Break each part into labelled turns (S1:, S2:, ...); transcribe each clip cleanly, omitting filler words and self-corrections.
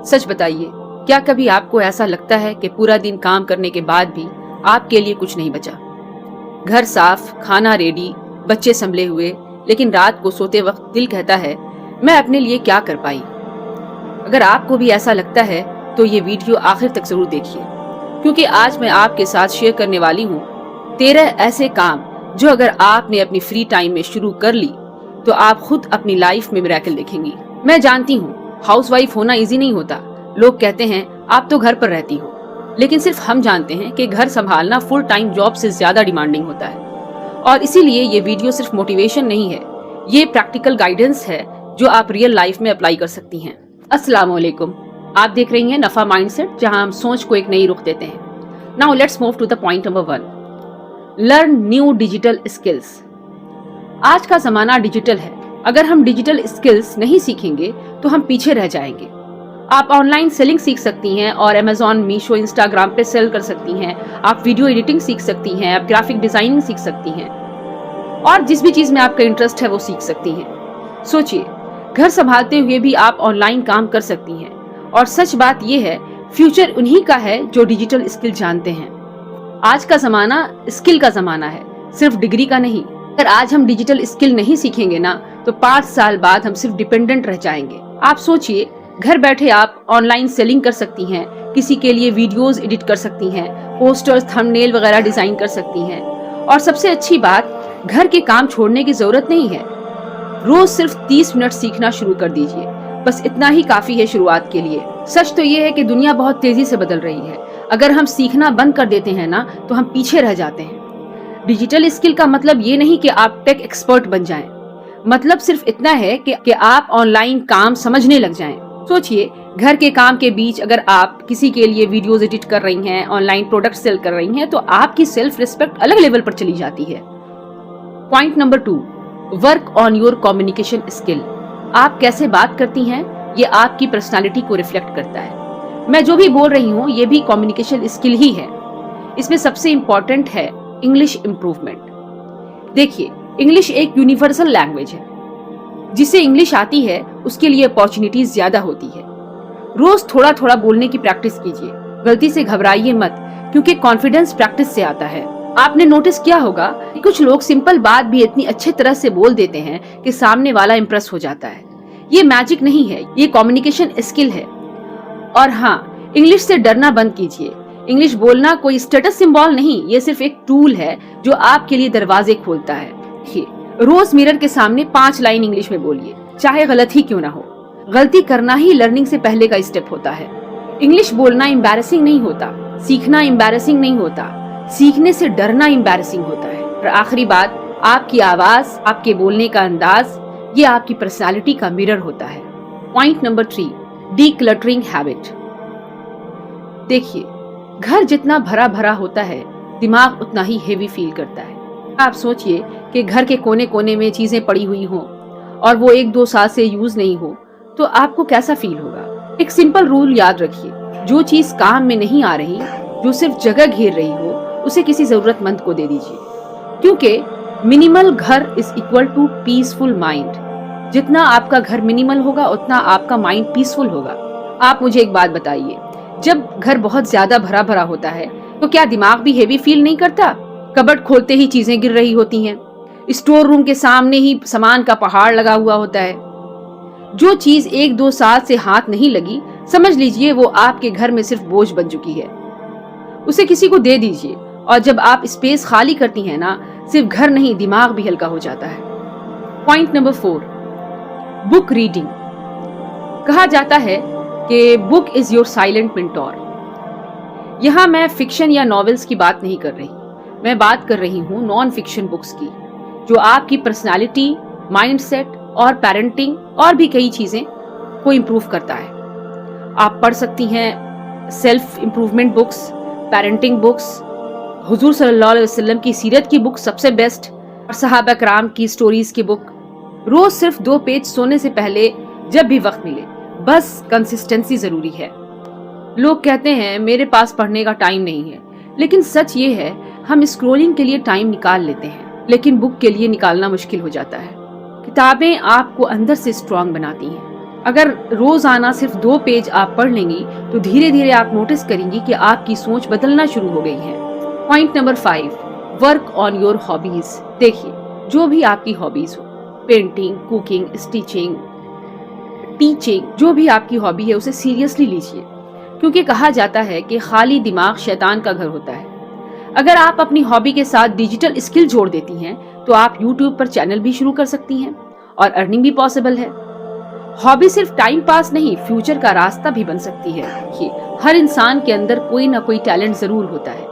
S1: सच बताइए, क्या कभी आपको ऐसा लगता है कि पूरा दिन काम करने के बाद भी आपके लिए कुछ नहीं बचा? घर साफ, खाना रेडी, बच्चे संभले हुए, लेकिन रात को सोते वक्त दिल कहता है मैं अपने लिए क्या कर पाई। अगर आपको भी ऐसा लगता है तो ये वीडियो आखिर तक जरूर देखिए, क्योंकि आज मैं आपके साथ शेयर करने वाली हूँ 13 ऐसे काम जो अगर आपने अपनी फ्री टाइम में शुरू कर ली तो आप खुद अपनी लाइफ में मिरेकल देखेंगी। मैं जानती हूँ हाउसवाइफ होना इजी नहीं होता। लोग कहते हैं आप तो घर पर रहती हो, लेकिन सिर्फ हम जानते हैं कि घर संभालना फुल टाइम जॉब से ज्यादा डिमांडिंग होता है। और इसीलिए ये वीडियो सिर्फ मोटिवेशन नहीं है, ये प्रैक्टिकल गाइडेंस है जो आप रियल लाइफ में अप्लाई कर सकती हैं। अस्सलाम वालेकुम, आप देख रही हैं नफा माइंडसेट, जहां हम सोच को एक नई रुख देते हैं। Now let's move to the point number 1, learn new digital skills. आज का जमाना डिजिटल है। अगर हम डिजिटल स्किल्स नहीं सीखेंगे तो हम पीछे रह जाएंगे। आप ऑनलाइन सेलिंग सीख सकती हैं और अमेजॉन, मीशो, इंस्टाग्राम पे सेल कर सकती हैं। आप वीडियो एडिटिंग सीख सकती हैं, आप ग्राफिक डिजाइनिंग सीख सकती हैं और जिस भी चीज में आपका इंटरेस्ट है वो सीख सकती हैं। सोचिए, घर संभालते हुए भी आप ऑनलाइन काम कर सकती हैं। और सच बात यह है, फ्यूचर उन्हीं का है जो डिजिटल स्किल जानते हैं। आज का जमाना स्किल का जमाना है, सिर्फ डिग्री का नहीं। अगर आज हम डिजिटल स्किल नहीं सीखेंगे ना तो 5 साल बाद हम सिर्फ डिपेंडेंट रह जाएंगे। आप सोचिए, घर बैठे आप ऑनलाइन सेलिंग कर सकती हैं, किसी के लिए वीडियोस एडिट कर सकती हैं, पोस्टर्स, थंबनेल वगैरह डिजाइन कर सकती हैं। और सबसे अच्छी बात, घर के काम छोड़ने की जरूरत नहीं है। रोज सिर्फ 30 मिनट सीखना शुरू कर दीजिए, बस इतना ही काफी है शुरुआत के लिए। सच तो ये है कि दुनिया बहुत तेजी से बदल रही है। अगर हम सीखना बंद कर देते हैं ना तो हम पीछे रह जाते हैं। डिजिटल स्किल का मतलब ये नहीं कि आप टेक एक्सपर्ट बन जाएं, मतलब सिर्फ इतना है कि आप ऑनलाइन काम समझने लग जाएं। सोचिए, घर के काम के बीच अगर आप किसी के लिए वीडियोस एडिट कर रही हैं, ऑनलाइन प्रोडक्ट सेल कर रही हैं, तो आपकी सेल्फ रिस्पेक्ट अलग लेवल पर चली जाती है। Point number 2, work on your communication skill. आप कैसे बात करती हैं ये आपकी पर्सनालिटी को रिफ्लेक्ट करता है। मैं जो भी बोल रही हूँ ये भी कम्युनिकेशन स्किल ही है। इसमें सबसे इम्पोर्टेंट है इंग्लिश इम्प्रूवमेंट। देखिए, इंग्लिश एक यूनिवर्सल लैंग्वेज है। जिसे इंग्लिश आती है उसके लिए अपॉर्चुनिटीज ज्यादा होती है। रोज थोड़ा थोड़ा बोलने की प्रैक्टिस कीजिए। गलती से घबराइए मत, क्योंकि कॉन्फिडेंस प्रैक्टिस से आता है। आपने नोटिस किया होगा कि कुछ लोग सिंपल बात भी इतनी अच्छे तरह से बोल देते हैं कि सामने वाला इम्प्रेस हो जाता है। ये मैजिक नहीं है, ये कम्युनिकेशन स्किल है। और हाँ, इंग्लिश से डरना बंद कीजिए। इंग्लिश बोलना कोई स्टेटस सिंबल नहीं, ये सिर्फ एक टूल है जो आपके लिए दरवाजे खोलता है। रोज मिरर के सामने 5 लाइन इंग्लिश में बोलिए, चाहे गलत ही क्यों ना हो। गलती करना ही लर्निंग से पहले का स्टेप होता है। इंग्लिश बोलना एम्बैरेसिंग नहीं होता, सीखना एम्बैरेसिंग नहीं होता, सीखने से डरना एम्बैरेसिंग होता है। और आखिरी बात, आपकी आवाज, आपके बोलने का अंदाज, ये आपकी पर्सनालिटी का मिरर होता है। Point number 3, decluttering habit. देखिए, घर जितना भरा भरा होता है, दिमाग उतना ही हेवी फील करता है। आप सोचिए कि घर के कोने कोने में चीजें पड़ी हुई हों और वो 1-2 साल से यूज नहीं हो, तो आपको कैसा फील होगा। एक सिंपल रूल याद रखिए, जो चीज काम में नहीं आ रही, जो सिर्फ जगह घेर रही हो, उसे किसी जरूरतमंद को दे दीजिए। क्योंकि मिनिमल घर is equal to peaceful mind. जितना आपका घर मिनिमल होगा उतना आपका माइंड पीसफुल होगा। आप मुझे एक बात बताइए, जब घर बहुत ज्यादा भरा भरा होता है तो क्या दिमाग भी हेवी फील नहीं करता? कबर्ड खोलते ही चीजें गिर रही होती हैं, स्टोर रूम के सामने ही सामान का पहाड़ लगा हुआ होता है। जो चीज 1-2 साल से हाथ नहीं लगी, समझ लीजिए वो आपके घर में सिर्फ बोझ बन चुकी है। उसे किसी को दे दीजिए, और जब आप स्पेस खाली करती हैं ना, सिर्फ घर नहीं दिमाग भी हल्का हो जाता है। Point number 4, book reading. कहा जाता है कि book is your silent mentor. यहाँ मैं फिक्शन या नॉवेल्स की बात नहीं कर रही, मैं बात कर रही हूँ नॉन फिक्शन बुक्स की, जो आपकी पर्सनालिटी, माइंडसेट और पेरेंटिंग और भी कई चीजें को इम्प्रूव करता है। आप पढ़ सकती हैं self improvement books, parenting books, हुजूर सल्लल्लाहु अलैहि वसल्लम की सीरत की बुक सबसे बेस्ट, और सहाबा कराम की स्टोरीज की बुक। रोज सिर्फ 2 पेज सोने से पहले जब भी वक्त मिले, बस कंसिस्टेंसी जरूरी है। लोग कहते हैं मेरे पास पढ़ने का टाइम नहीं है, लेकिन सच ये है हम स्क्रोलिंग के लिए टाइम निकाल लेते हैं, लेकिन बुक के लिए निकालना मुश्किल हो जाता है। किताबें आपको अंदर से स्ट्रांग बनाती हैं। अगर रोजाना सिर्फ 2 पेज आप पढ़ लेंगी तो धीरे धीरे आप नोटिस करेंगी कि आपकी सोच बदलना शुरू हो गई है। Point number 5, work on your hobbies. देखिए, जो भी आपकी हॉबीज हो, पेंटिंग, कुकिंग, स्टिचिंग, टीचिंग, जो भी आपकी हॉबी है उसे सीरियसली लीजिए, क्योंकि कहा जाता है कि खाली दिमाग शैतान का घर होता है। अगर आप अपनी हॉबी के साथ डिजिटल स्किल जोड़ देती हैं तो आप YouTube पर चैनल भी शुरू कर सकती हैं और अर्निंग भी पॉसिबल है। हॉबी सिर्फ टाइम पास नहीं, फ्यूचर का रास्ता भी बन सकती है। देखिए, हर इंसान के अंदर कोई ना कोई टैलेंट जरूर होता है,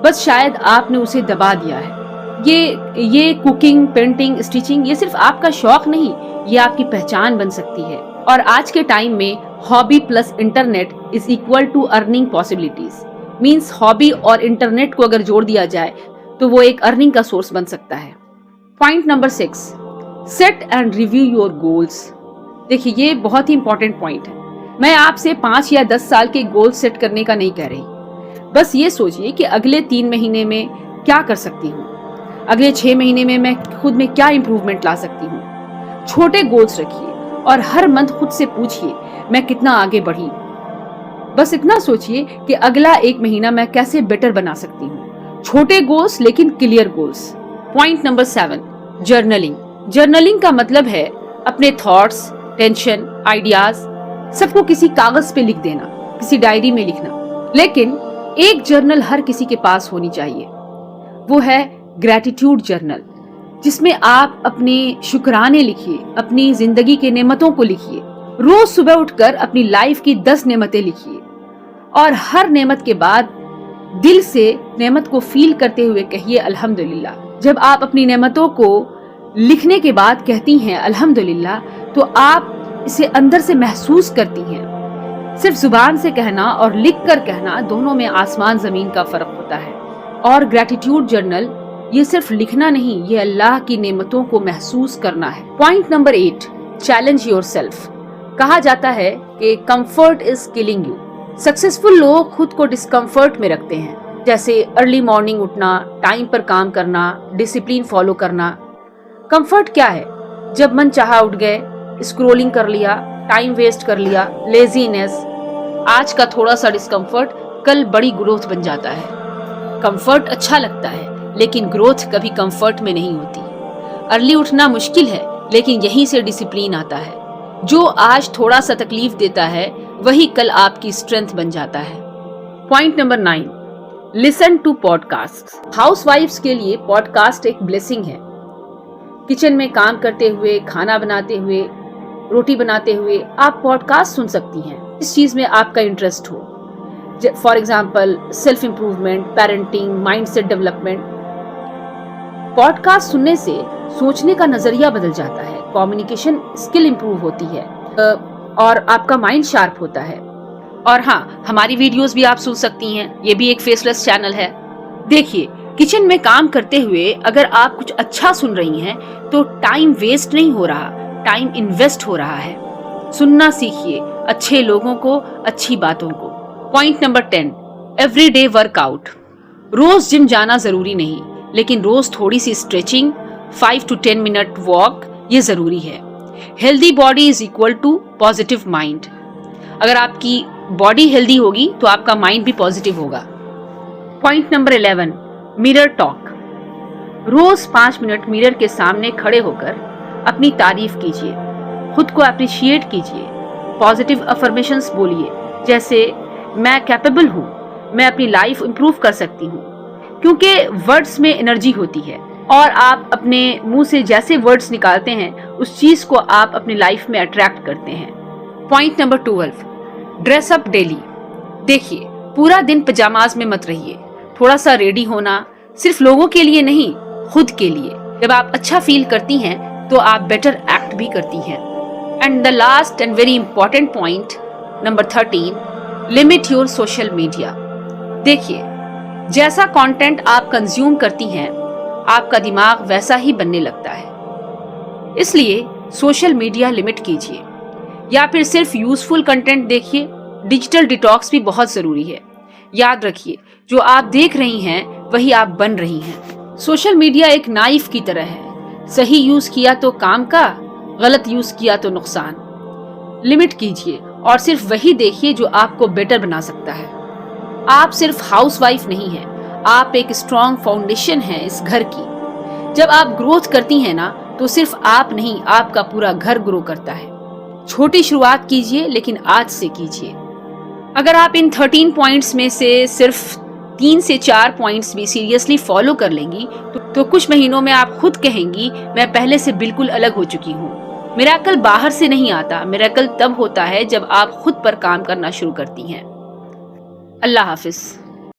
S1: बस शायद आपने उसे दबा दिया है। ये कुकिंग, पेंटिंग, स्टिचिंग ये सिर्फ आपका शौक नहीं, ये आपकी पहचान बन सकती है। और आज के टाइम में hobby plus internet is equal to earning possibilities. Means hobby और इंटरनेट को अगर जोड़ दिया जाए तो वो एक अर्निंग का सोर्स बन सकता है। Point number 6, set and review your goals. देखिए, ये बहुत ही इंपॉर्टेंट पॉइंट है। मैं आपसे 5 या 10 साल के गोल सेट करने का नहीं कह रही, बस ये सोचिए कि अगले 3 महीने में क्या कर सकती हूँ, अगले 6 महीने में मैं खुद में क्या इंप्रूवमेंट ला सकती हूँ। छोटे गोल्स रखिए और हर मंथ खुद से पूछिए मैं कितना आगे बढ़ी। बस इतना सोचिए कि अगला 1 महीना मैं कैसे बेटर बना सकती हूँ। छोटे गोल्स लेकिन clear goals. Point number 7, journaling. Journaling का मतलब है अपने थॉट्स, टेंशन, आइडियाज सबको किसी कागज पे लिख देना, किसी डायरी में लिखना। लेकिन एक जर्नल हर किसी के पास होनी चाहिए, वो है ग्रैटिट्यूड जर्नल, जिसमें आप अपने शुक्राने लिखिए, अपनी जिंदगी के नेमतों को लिखिए। रोज सुबह उठकर अपनी लाइफ की 10 नेमतें लिखिए और हर नेमत के बाद दिल से नेमत को फील करते हुए कहिए अल्हम्दुलिल्लाह। जब आप अपनी नेमतों को लिखने के बाद कहती हैं अल्हम्दुलिल्लाह, तो आप इसे अंदर से महसूस करती हैं। सिर्फ जुबान से कहना और लिख कर कहना, दोनों में आसमान जमीन का फर्क होता है। और ग्रैटिट्यूड जर्नल ये सिर्फ लिखना नहीं, ये अल्लाह की नेमतों को महसूस करना है। Point number 8, challenge yourself. कहा जाता है कि comfort is killing you. Successful लोग खुद को डिस्कम्फर्ट में रखते हैं, जैसे अर्ली मॉर्निंग उठना, टाइम पर काम करना, डिसिप्लिन फॉलो करना। कंफर्ट क्या है? जब मन चाहा उठ गए, स्क्रोलिंग कर लिया, टाइम वेस्ट कर लिया, लेजीनेस। आज का थोड़ा सा डिस्कम्फर्ट कल बड़ी ग्रोथ बन जाता है। कंफर्ट अच्छा लगता है लेकिन ग्रोथ कभी कंफर्ट में नहीं होती। अर्ली उठना मुश्किल है लेकिन यहीं से डिसिप्लिन आता है। जो आज थोड़ा सा तकलीफ देता है वही कल आपकी स्ट्रेंथ बन जाता है। Point number 9, listen to podcast. हाउसवाइफ्स के लिए पॉडकास्ट एक ब्लेसिंग है। किचन में काम करते हुए, खाना बनाते हुए, रोटी बनाते हुए आप पॉडकास्ट सुन सकती हैं इस चीज में आपका इंटरेस्ट हो। For example self improvement, parenting, mindset development. Podcast सुनने से सोचने का नजरिया बदल जाता है, कम्युनिकेशन स्किल इंप्रूव होती है और आपका माइंड शार्प होता है। और हाँ, हमारी वीडियोस भी आप सुन सकती हैं, ये भी एक फेसलेस चैनल है। देखिए, किचन में काम करते हुए अगर आप कुछ अच्छा सुन रही हैं तो टाइम वेस्ट नहीं हो रहा, टाइम इन्वेस्ट हो रहा है। सुनना सीखिए, अच्छे लोगों को, अच्छी बातों को। Point number 10, everyday workout. रोज जिम जाना जरूरी नहीं, लेकिन रोज थोड़ी सी स्ट्रेचिंग, 5 to 10 मिनट वॉक, ये जरूरी है। Healthy body is equal to positive mind. अगर आपकी बॉडी हेल्दी होगी तो आपका माइंड भी पॉजिटिव होगा। Point number 11, mirror talk. रोज 5 मिनट मिरर के सामने खड़े होकर अपनी तारीफ कीजिए, खुद को अप्रिशिएट कीजिए, पॉजिटिव अफर्मेशंस बोलिए, जैसे मैं कैपेबल हूँ, मैं अपनी लाइफ इंप्रूव कर सकती हूँ। क्योंकि वर्ड्स में एनर्जी होती है और आप अपने मुंह से जैसे वर्ड्स निकालते हैं उस चीज को आप अपनी लाइफ में अट्रैक्ट करते हैं। Point number 12, dress up daily. देखिए, पूरा दिन पजामाज में मत रहिए, थोड़ा सा रेडी होना सिर्फ लोगों के लिए नहीं, खुद के लिए। जब आप अच्छा फील करती हैं तो आप बेटर एक्ट भी करती हैं। And the last and very important point number 13, limit your social media. देखिए, जैसा कंटेंट आप कंज्यूम करती हैं आपका दिमाग वैसा ही बनने लगता है। इसलिए सोशल मीडिया लिमिट कीजिए या फिर सिर्फ यूजफुल कंटेंट देखिए। डिजिटल डिटॉक्स भी बहुत जरूरी है। याद रखिए, जो आप देख रही हैं वही आप बन रही हैं। सोशल मीडिया एक नाइफ की तरह है, सही यूज किया तो काम का, गलत यूज किया तो नुकसान। लिमिट कीजिए और सिर्फ वही देखिए जो आपको बेटर बना सकता है। आप सिर्फ हाउस वाइफ नहीं हैं, आप एक स्ट्रॉन्ग फाउंडेशन हैं इस घर की। जब आप ग्रोथ करती हैं ना, तो सिर्फ आप नहीं, आपका पूरा घर ग्रो करता है। छोटी शुरुआत कीजिए, लेकिन आज से कीजिए। अगर आप इन 13 पॉइंट्स में से सिर्फ 3 से 4 पॉइंट्स भी सीरियसली फॉलो कर लेंगी तो कुछ महीनों में आप खुद कहेंगी, मैं पहले से बिल्कुल अलग हो चुकी हूँ। मिरेकल बाहर से नहीं आता, मिरेकल तब होता है जब आप खुद पर काम करना शुरू करती हैं। अल्लाह हाफिज।